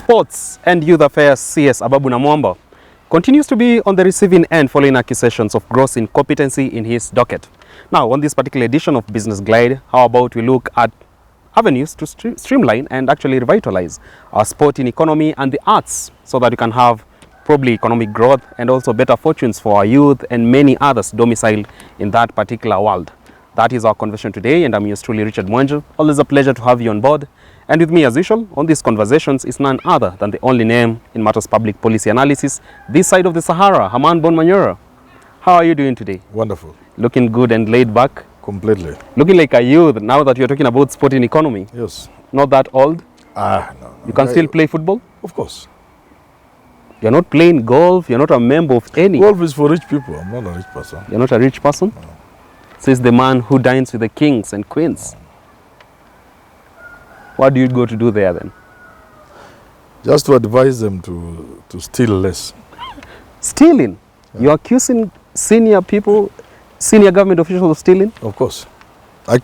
Sports and Youth Affairs CS Ababu Namwamba continues to be on the receiving end following accusations of gross incompetency in his docket. Now, on this particular edition of Business Glide, how about we look at avenues to streamline and actually revitalize our sporting economy and the arts so that we can have probably economic growth and also better fortunes for our youth and many others domiciled in that particular world. That is our conversation today, and I'm yours truly, Richard Mwanjo. Always a pleasure to have you on board. And with me, as usual, on these conversations is none other than the only name in matters public policy analysis, this side of the Sahara, Herman Manyora. How are you doing today? Wonderful. Looking good and laid back? Completely. Looking like a youth now that you're talking about sporting economy. Yes. Not that old? No. You can still play football? Of course. You're not playing golf? You're not a member of any? Golf is for rich people. I'm not a rich person. You're not a rich person? No. Says the man who dines with the kings and queens. What do you go to do there then? Just to advise them to steal less. Stealing? Yeah. You're accusing senior people, senior government officials of stealing? Of course. I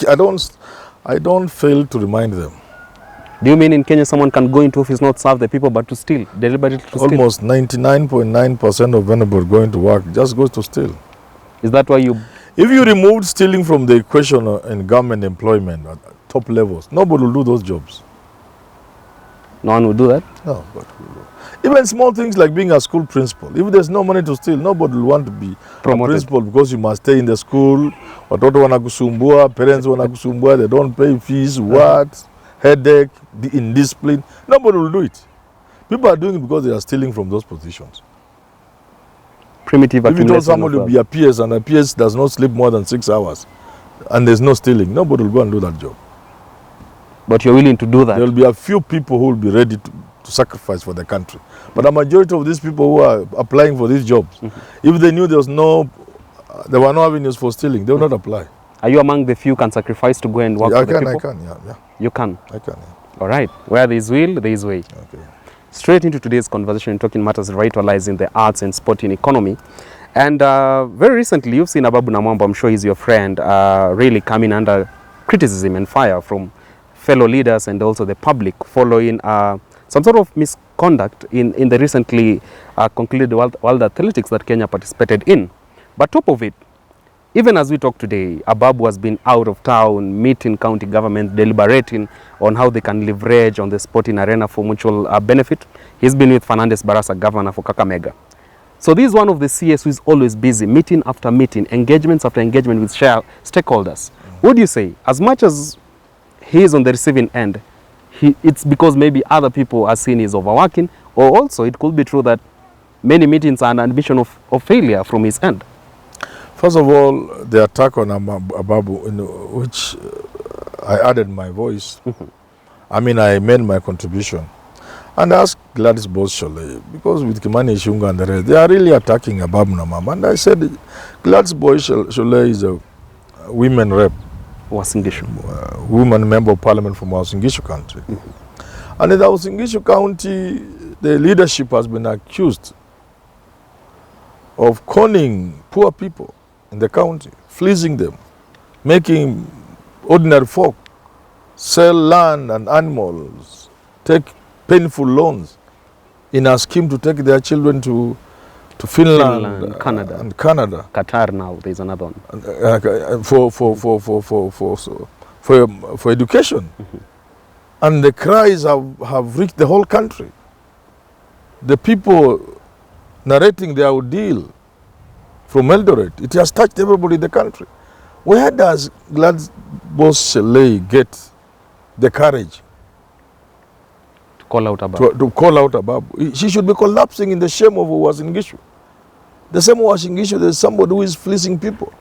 don't fail to remind them. Do you mean in Kenya someone can go into office, not serve the people, but to steal, deliberately to steal? Almost 99.9% of anybody going to work just goes to steal. Is that why you... If you removed stealing from the equation in government employment at top levels, nobody will do those jobs. No one will do that? No. But even small things like being a school principal. If there's no money to steal, nobody will want to be promoted. A principal because you must stay in the school. Watoto wanakusumbua, parents wanakusumbua, they don't pay fees, what? Headache, indiscipline. Nobody will do it. People are doing it because they are stealing from those positions. Primitive if you told somebody to be a PS and a PS does not sleep more than 6 hours and there's no stealing, nobody will go and do that job. But you're willing to do that? There will be a few people who will be ready to sacrifice for the country. But a majority of these people who are applying for these jobs, if they knew there were no avenues for stealing, they will not apply. Are you among the few can sacrifice to go and work for the people? I can, yeah. You can? I can, yeah. All right. Where there is will, there is way. Okay. Straight into today's conversation, talking matters revitalizing the arts and sporting economy. And very recently, you've seen Ababu Namwamba, I'm sure he's your friend, really coming under criticism and fire from fellow leaders and also the public following some sort of misconduct in the recently concluded World Athletics that Kenya participated in. But top of it, even as we talk today, Ababu has been out of town, meeting county government, deliberating on how they can leverage on the sporting arena for mutual benefit. He's been with Fernandes Barasa, governor for Kakamega. So this is one of the CS who is always busy, meeting after meeting, engagements after engagement with stakeholders. What do you say? As much as he is on the receiving end, it's because maybe other people are seen as overworking, or also it could be true that many meetings are an admission of failure from his end. First of all, the attack on Ababu, in which I added my voice, I made my contribution. And I asked Gladys Boschole, because with Kimani Ichung'wah and the rest, they are really attacking Ababu Namwamba. And I said, Gladys Boschole is a women rep. Women member of parliament from Uasin Gishu country. And in the Uasin Gishu county, the leadership has been accused of conning poor people in the county, fleecing them, making ordinary folk sell land and animals, take painful loans in a scheme to take their children to Finland, Canada. And Canada. Qatar now, there's another one. For education. And the cries have reached the whole country. The people narrating their ordeal from Eldoret, it has touched everybody in the country. Where does Gladys Boschole get the courage to call out Ababu? To call out Ababu. She should be collapsing in the shame of Uasin Gishu. The same Uasin Gishu, there's somebody who is fleecing people,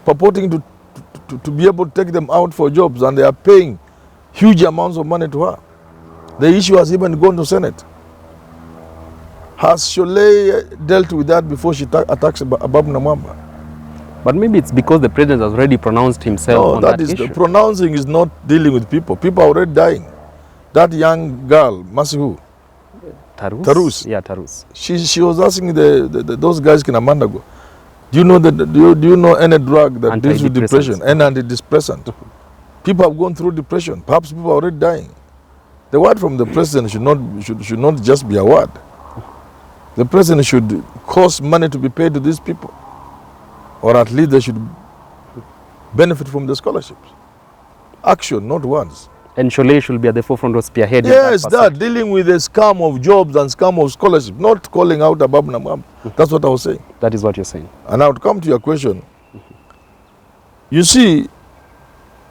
purporting to be able to take them out for jobs, and they are paying huge amounts of money to her. The issue has even gone to Senate. Has Shole dealt with that before she attacks Ababu Namwamba? But maybe it's because the president has already pronounced himself on that issue. The pronouncing is not dealing with people. People are already dying. That young girl, Masihu, Tarus? Yeah, Tarus. She was asking those guys in Amandago, do you know any drug that deals with depression? Any antidepressant? People have gone through depression. Perhaps people are already dying. The word from the president should not just be a word. The president should cause money to be paid to these people, or at least they should benefit from the scholarships. Action, not words. And Shole should be at the forefront of spearheading Yes, that dealing with the scam of jobs and scam of scholarship, not calling out Ababu Namwamba. That's what I was saying. That is what you're saying. And I would come to your question. You see,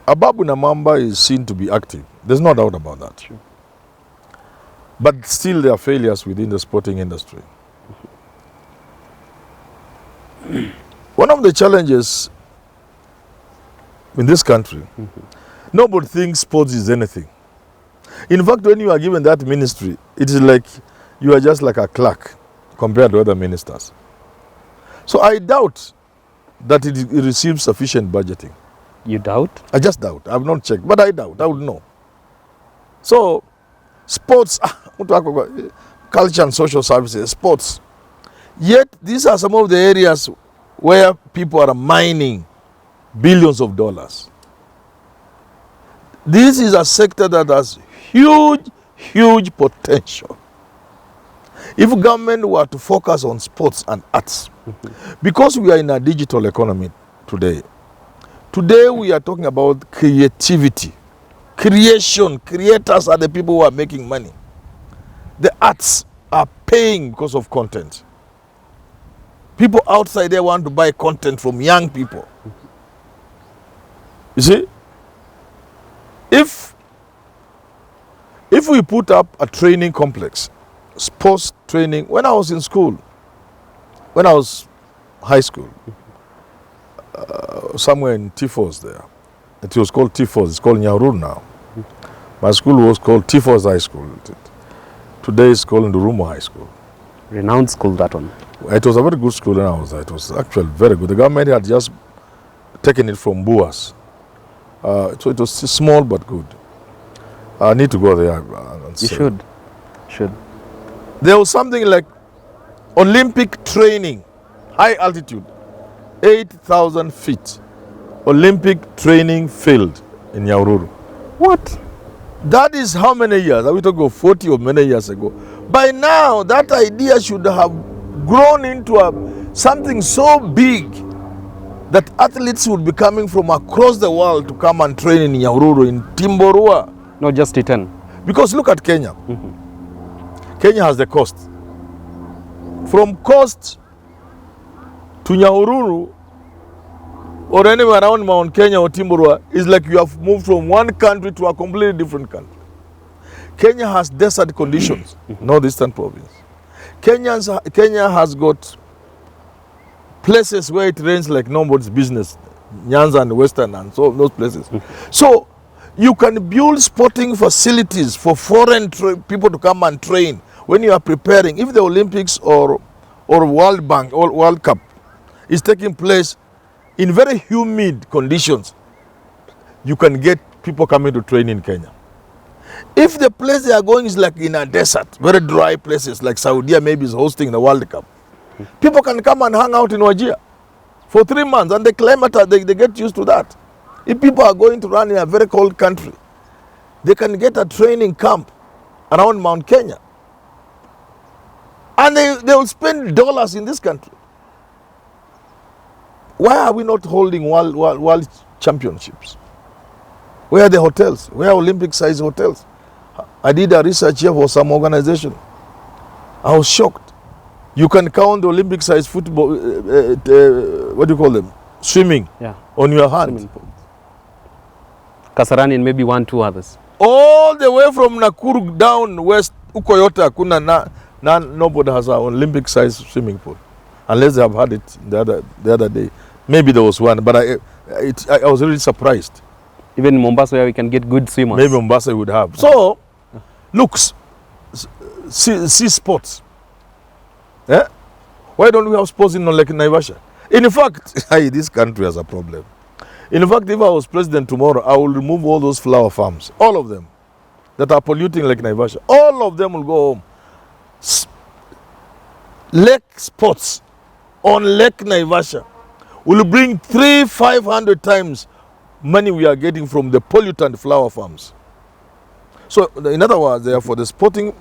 Ababu Namwamba is seen to be active. There's no doubt about that. Sure. But still there are failures within the sporting industry. One of the challenges in this country, nobody thinks sports is anything. In fact, when you are given that ministry, it is like you are just like a clerk compared to other ministers. So I doubt that it receives sufficient budgeting. You doubt? I just doubt. I have not checked, but I doubt. I would know. So, sports, culture and social services, sports. Yet, these are some of the areas where people are mining billions of dollars. This is a sector that has huge potential. If government were to focus on sports and arts, because we are in a digital economy today we are talking about creativity, creation. Creators are the people who are making money. The arts are paying because of content. People outside there want to buy content from young people. You see, if we put up a training complex, sports training, when I was in school, when I was high school, somewhere in Tifos there, it was called Tifos, it's called Nyahururu now. My school was called Tifos High School. Today it's called Ndurumo High School. Renowned school, that one. It was a very good school when I was there. It was actually very good. The government had just taken it from Boas. So it was small but good. I need to go there. And You should. There was something like Olympic training, high altitude, 8,000 feet. Olympic training field in Nyahururu. What? That is how many years? Are we talking of 40 or many years ago? By now, that idea should have grown into something so big that athletes would be coming from across the world to come and train in Nyahururu, in Timborua. Not just Titan. Because look at Kenya. Kenya has the coast. From coast to Nyahururu or anywhere around Mount Kenya or Timborua is like you have moved from one country to a completely different country. Kenya has desert conditions, northeastern province. Kenya has got places where it rains like nobody's business, Nyanza and Western and so those places. So you can build sporting facilities for foreign people to come and train when you are preparing. If the Olympics or World Bank or World Cup is taking place in very humid conditions, you can get people coming to train in Kenya. If the place they are going is like in a desert, very dry places like Saudi maybe is hosting the World Cup, people can come and hang out in Wajir for 3 months and the climate, they get used to that. If people are going to run in a very cold country, they can get a training camp around Mount Kenya. And they will spend dollars in this country. Why are we not holding world championships? Where are the hotels? Where are Olympic-sized hotels? I did a research here for some organization. I was shocked. You can count the Olympic-sized football, what do you call them? Swimming, on your hand. Kasarani and maybe 1-2 others. All the way from Nakuru down west, Ukoyota, nobody has an Olympic-sized swimming pool. Unless they have had it the other day. Maybe there was one, but I was really surprised. Even in Mombasa where we can get good swimmers. Maybe Mombasa would have. So, look, see sports. Eh? Why don't we have sports in Lake Naivasha? In fact, this country has a problem. In fact, if I was president tomorrow, I will remove all those flower farms. All of them that are polluting Lake Naivasha. All of them will go home. Lake sports on Lake Naivasha will bring 300-500 times money we are getting from the pollutant flower farms. So in other words, therefore, the sporting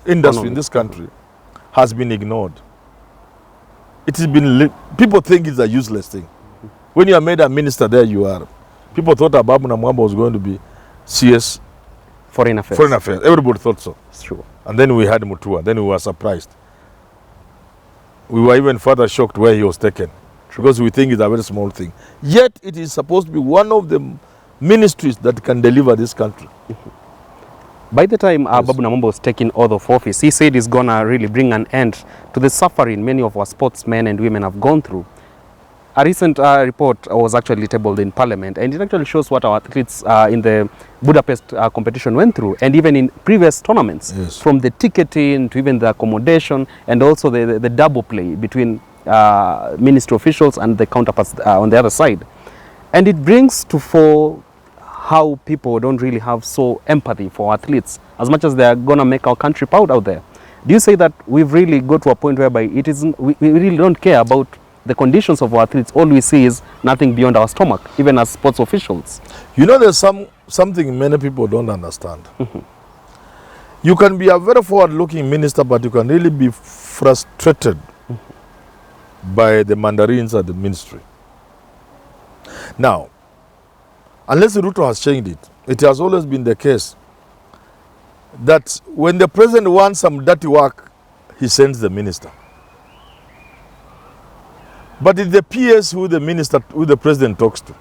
industry in this country has been ignored. It has been, people think it's a useless thing. When you are made a minister, there you are. People thought Ababu Namwamba was going to be CS Foreign affairs. Foreign affairs. Everybody thought so. It's true. And then we had Mutua. Then we were surprised. We were even further shocked where he was taken. Because we think it's a very small thing. Yet it is supposed to be one of the ministries that can deliver this country. By the time Babu Namwamba was taking oath of office, he said he's going to really bring an end to the suffering many of our sportsmen and women have gone through. A recent report was actually tabled in Parliament, and it actually shows what our athletes in the Budapest competition went through, and even in previous tournaments, from the ticketing to even the accommodation, and also the double play between ministry officials and the counterparts on the other side. And it brings to fore how people don't really have so empathy for athletes as much as they are going to make our country proud out there. Do you say that we've really got to a point whereby it isn't, we really don't care about the conditions of our athletes? All we see is nothing beyond our stomach, even as sports officials. You know, there's something many people don't understand. You can be a very forward-looking minister, but you can really be frustrated by the mandarins at the ministry. Now, unless Ruto has changed it, it has always been the case that when the president wants some dirty work, he sends the minister. But it's the PS who the president talks to.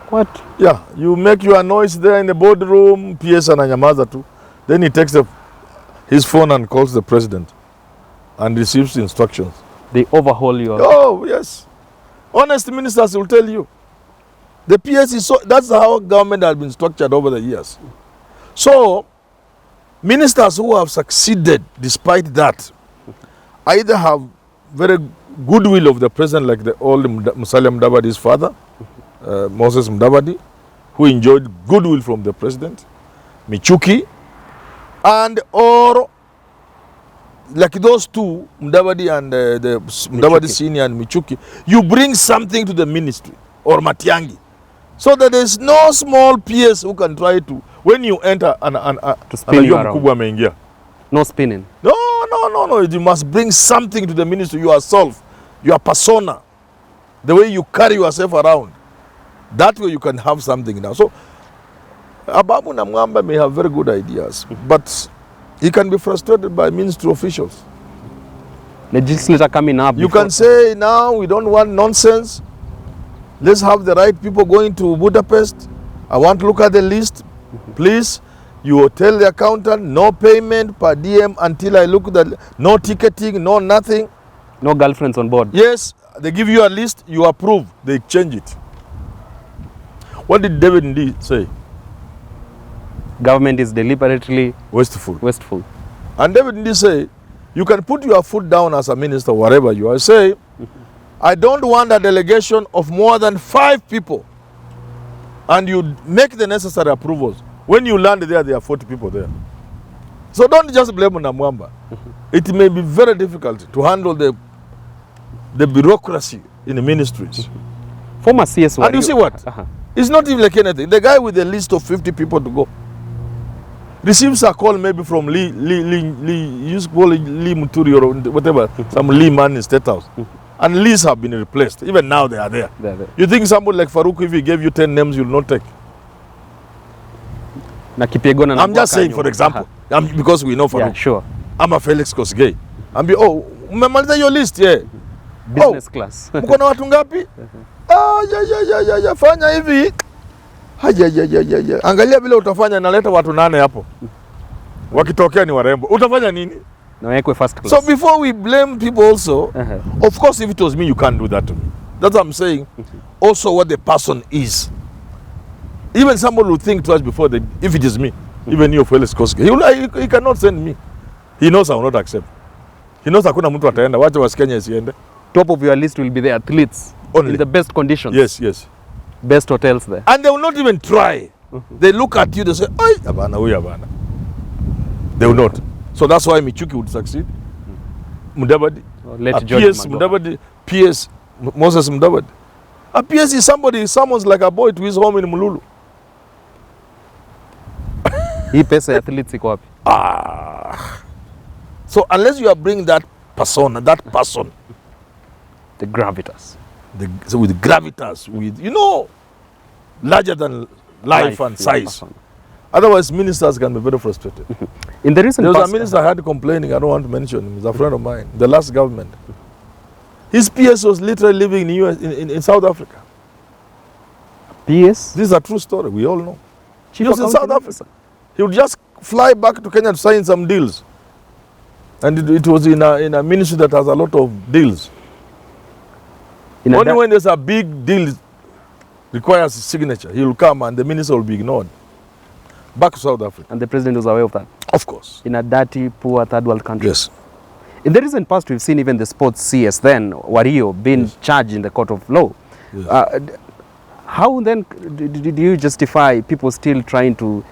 What? Yeah, you make your noise there in the boardroom, PS ananyamaza too. Then he takes his phone and calls the president and receives instructions. They overhaul your... Oh, yes. Honest ministers will tell you. The PS is so, that's how government has been structured over the years. So, ministers who have succeeded despite that either have very goodwill of the president, like the old Musalia Mudavadi's father, Moses Mudavadi, who enjoyed goodwill from the president, Michuki, and or like those two, Mudavadi and the Mudavadi Senior and Michuki, you bring something to the ministry, or Matiangi, so that there's no small PS who can try to, when you enter to spin you around. No spinning. No. You must bring something to the ministry yourself, your persona, the way you carry yourself around. That way you can have something now. So, Ababu Namwamba may have very good ideas, but he can be frustrated by ministry officials. Legislator coming up. You can say, now we don't want nonsense. Let's have the right people going to Budapest. I want to look at the list. Please, you tell the accountant, no payment per diem until I look at the, no ticketing, no nothing. No girlfriends on board. Yes, they give you a list, you approve, they change it. What did David Ndi say? Government is deliberately wasteful. And David Ndi say, you can put your foot down as a minister, wherever you are. Say, I don't want a delegation of more than 5 people. And you make the necessary approvals. When you land there are 40 people there. So don't just blame Namwamba. It may be very difficult to handle the bureaucracy in the ministries. Former CS. And you see what? It's not even like anything. The guy with a list of 50 people to go receives a call maybe from Lee Muturi or whatever, some Lee man in State House. And Lees have been replaced. Even now they are there. You think somebody like Farouk, if he gave you 10 names, you'll not take? I'm just saying, for example, because we know Farouk. Yeah, sure. I'm a Felix Kosgei. I'm umemaliza your list, yeah. Business class. Mko na watu ngapi? Ya, fanya hivi. Ya. Angalia vile utafanya, naleta watu 8 hapo. Wakitokea ni warembo. Utafanya nini? First class. So before we blame people also, of course if it was me, you can't do that to me. That's what I'm saying. Also what the person is. Even somebody will think twice before if it is me. Even you, Felix Kosgei. He cannot send me. He knows I will not accept. He knows hakuna mtu ataenda. Wacha wasikenya isiende. Top of your list will be the athletes. Only. In the best conditions. Yes. Best hotels there. And they will not even try. They look at you, they say, "Ay, abana, uy, abana." They will not. So that's why Michuki would succeed. Mudavadi. PS Mudavadi. PS Moses Mudavadi. A PS is somebody, someone's like a boy to his home in Mululu. Hii pesa ya athletes iko wapi? So unless you are bringing that person, The gravitas. so with gravitas, with, you know, larger than life and size. Person. Otherwise, ministers can be very frustrated. In the recent There was past, a minister I had complaining, I don't want to mention him, he's a friend of mine, the last government. His PS was literally living in South Africa. PS, This is a true story, we all know. He Chief was in South Accounting Africa. He would just fly back to Kenya to sign some deals. And it was in a ministry that has a lot of deals. in a Only da- when there's a big deal requires his signature, he will come and the minister will be ignored. Back to South Africa. and the president was aware of that. Of course. In a dirty, poor third world country. Yes. In the recent past, we've seen even the sports CS then, Wario, being charged in the court of law. Yes. How then do you justify people still trying to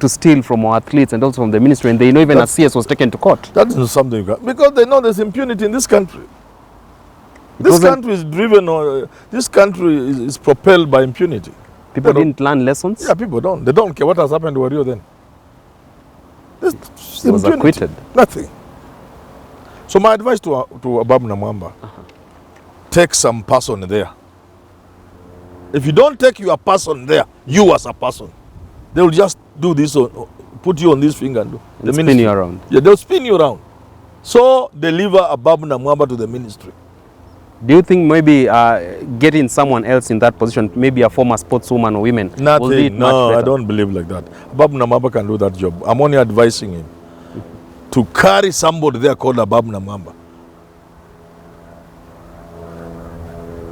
steal from our athletes and also from the ministry, and they know even a CS was taken to court? That is something you can, because they know there's impunity in this country. Because This country is driven, or this country is propelled by impunity. People They don't- didn't learn lessons. Yeah, people don't. They don't care what has happened to Wario then. There's He was impunity. acquitted. Nothing. So my advice to Ababu Namwamba, take some person there. If you don't take your person there, you as a person, they will just do this, put you on this finger and do. And spin you around. Yeah, they'll spin you around. So deliver Ababu Namwamba to the ministry. Do you think maybe getting someone else in that position, maybe a former sportswoman or women, will do it Nothing. much No, better? I don't believe like that. Ababu Namwamba can do that job. I'm only advising him to carry somebody there called Ababu Namwamba.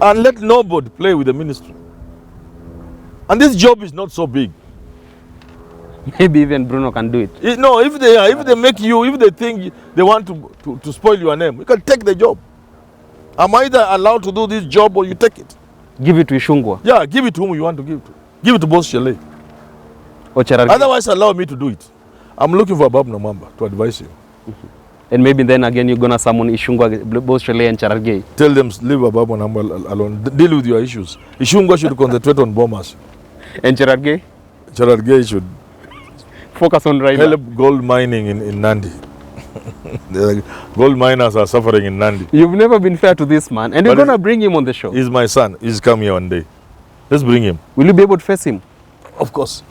And let nobody play with the ministry. And this job is not so big. Maybe even Bruno can do it. No, if they make you, if they think they want to spoil your name, you can take the job. I'm either allowed to do this job or you take it. Give it to Ishungwa Yeah, give it to whom you want to give it to. Give it to Boss Shelley. or Cherargei. Otherwise, allow me to do it. I'm looking for Ababu Namwamba to advise you. And maybe then again you're gonna summon Ishungwa, both Shelley and Cherargei. Tell them leave Ababu Namwamba alone. Deal with your issues. Ishungwa should concentrate on bombers. And Cherargei, Cherargei should focus on Raila. help gold mining in Nandi. The gold miners are suffering in Nandi. You've never been fair to this man, and you're But gonna bring him on the show. He's my son. He's come here one day. Let's bring him. Will you be able to face him? Of course.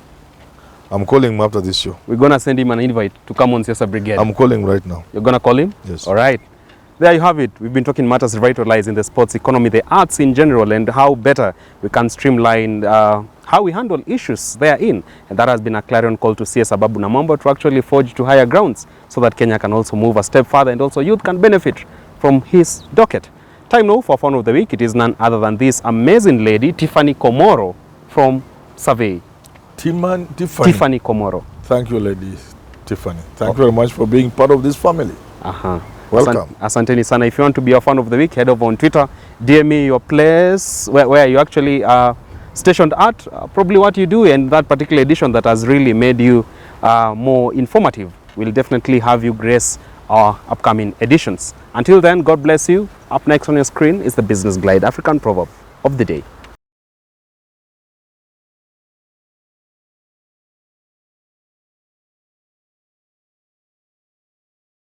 I'm calling him after this show. We're gonna send him an invite to come on Siasa Brigade. I'm calling right now. You're gonna call him? Yes. All right. There you have it. We've been talking matters revitalizing the sports economy, the arts in general, and how better we can streamline how we handle issues therein. And that has been a clarion call to CS Ababu Namwamba to actually forge to higher grounds so that Kenya can also move a step further and also youth can benefit from his docket. Time now for Fun of the Week. It is none other than this amazing lady, Tiffany Komoro from Survey. Tiffany Komoro. Thank you, lady Tiffany. Thank you very much for being part of this family. Welcome. Asanteni sana. If you want to be a Fan of the Week, head over on Twitter, DM me your place, where you actually are stationed at, probably what you do, and that particular edition that has really made you more informative. We'll definitely have you grace our upcoming editions. Until then, God bless you. Up next on your screen is the Business Glide African proverb of the day.